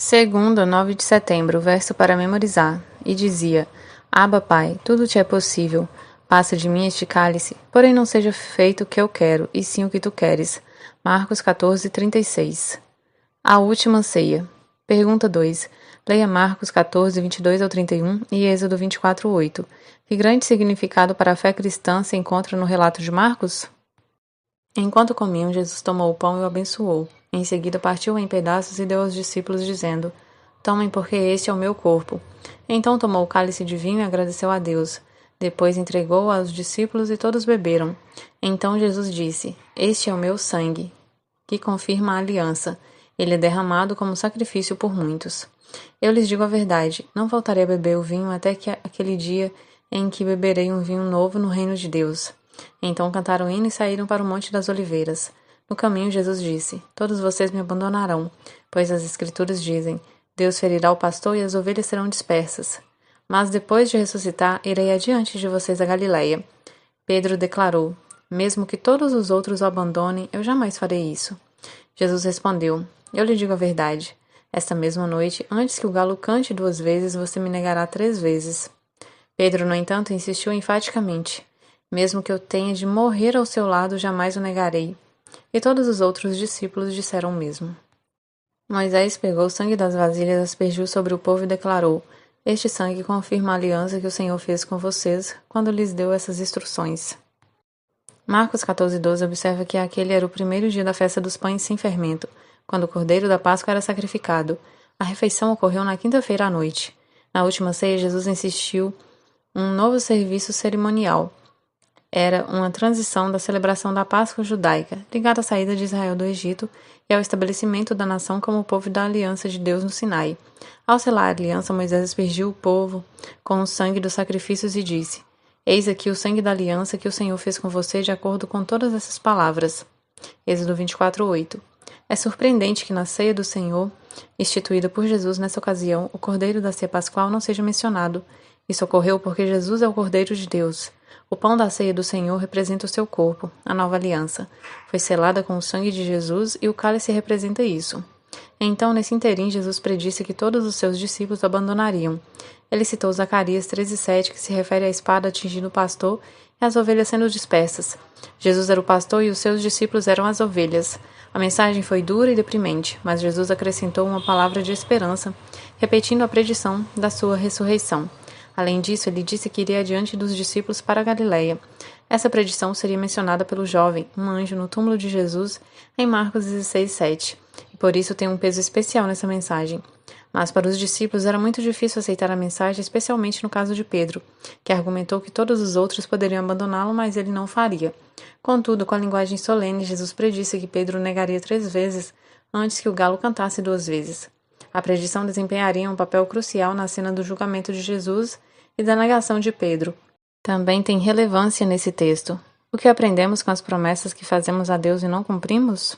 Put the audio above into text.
Segunda, 9 de setembro, verso para memorizar. E dizia: Abba, Pai, tudo te é possível. Passa de mim este cálice, porém não seja feito o que eu quero, e sim o que tu queres. Marcos 14, 36. A última ceia. Pergunta 2. Leia Marcos 14, 22 ao 31 e Êxodo 24, 8. Que grande significado para a fé cristã se encontra no relato de Marcos? Enquanto comiam, Jesus tomou o pão e o abençoou. Em seguida partiu-o em pedaços e deu aos discípulos, dizendo: Tomem, porque este é o meu corpo. Então tomou o cálice de vinho e agradeceu a Deus. Depois entregou-o aos discípulos e todos beberam. Então Jesus disse: Este é o meu sangue, que confirma a aliança. Ele é derramado como sacrifício por muitos. Eu lhes digo a verdade, não voltarei a beber o vinho até que aquele dia em que beberei um vinho novo no reino de Deus. Então cantaram hino e saíram para o Monte das Oliveiras. No caminho, Jesus disse: Todos vocês me abandonarão, pois as Escrituras dizem: Deus ferirá o pastor e as ovelhas serão dispersas. Mas depois de ressuscitar, irei adiante de vocês a Galiléia. Pedro declarou: Mesmo que todos os outros o abandonem, eu jamais farei isso. Jesus respondeu: Eu lhe digo a verdade. Esta mesma noite, antes que o galo cante 2 vezes, você me negará 3 vezes. Pedro, no entanto, insistiu enfaticamente: Mesmo que eu tenha de morrer ao seu lado, jamais o negarei. E todos os outros discípulos disseram o mesmo. Moisés pegou o sangue das vasilhas, aspergiu sobre o povo e declarou: Este sangue confirma a aliança que o Senhor fez com vocês quando lhes deu essas instruções. Marcos 14:12 observa que aquele era o primeiro dia da festa dos pães sem fermento, quando o cordeiro da Páscoa era sacrificado. A refeição ocorreu na quinta-feira à noite. Na última ceia, Jesus insistiu um novo serviço cerimonial. Era uma transição da celebração da Páscoa judaica, ligada à saída de Israel do Egito e ao estabelecimento da nação como povo da aliança de Deus no Sinai. Ao selar a aliança, Moisés aspergiu o povo com o sangue dos sacrifícios e disse: Eis aqui o sangue da aliança que o Senhor fez com você de acordo com todas essas palavras. Êxodo 24, 8. É surpreendente que na ceia do Senhor, instituída por Jesus nessa ocasião, o cordeiro da ceia pascual não seja mencionado. Isso ocorreu porque Jesus é o Cordeiro de Deus. O pão da ceia do Senhor representa o seu corpo, a nova aliança. Foi selada com o sangue de Jesus e o cálice representa isso. Então, nesse interim, Jesus predisse que todos os seus discípulos o abandonariam. Ele citou Zacarias 13:7, que se refere à espada atingindo o pastor e as ovelhas sendo dispersas. Jesus era o pastor e os seus discípulos eram as ovelhas. A mensagem foi dura e deprimente, mas Jesus acrescentou uma palavra de esperança, repetindo a predição da sua ressurreição. Além disso, ele disse que iria adiante dos discípulos para a Galiléia. Essa predição seria mencionada pelo jovem, um anjo, no túmulo de Jesus, em Marcos 16:7, e por isso tem um peso especial nessa mensagem. Mas para os discípulos era muito difícil aceitar a mensagem, especialmente no caso de Pedro, que argumentou que todos os outros poderiam abandoná-lo, mas ele não faria. Contudo, com a linguagem solene, Jesus predisse que Pedro negaria 3 vezes antes que o galo cantasse 2 vezes. A predição desempenharia um papel crucial na cena do julgamento de Jesus e da negação de Pedro. Também tem relevância nesse texto. O que aprendemos com as promessas que fazemos a Deus e não cumprimos?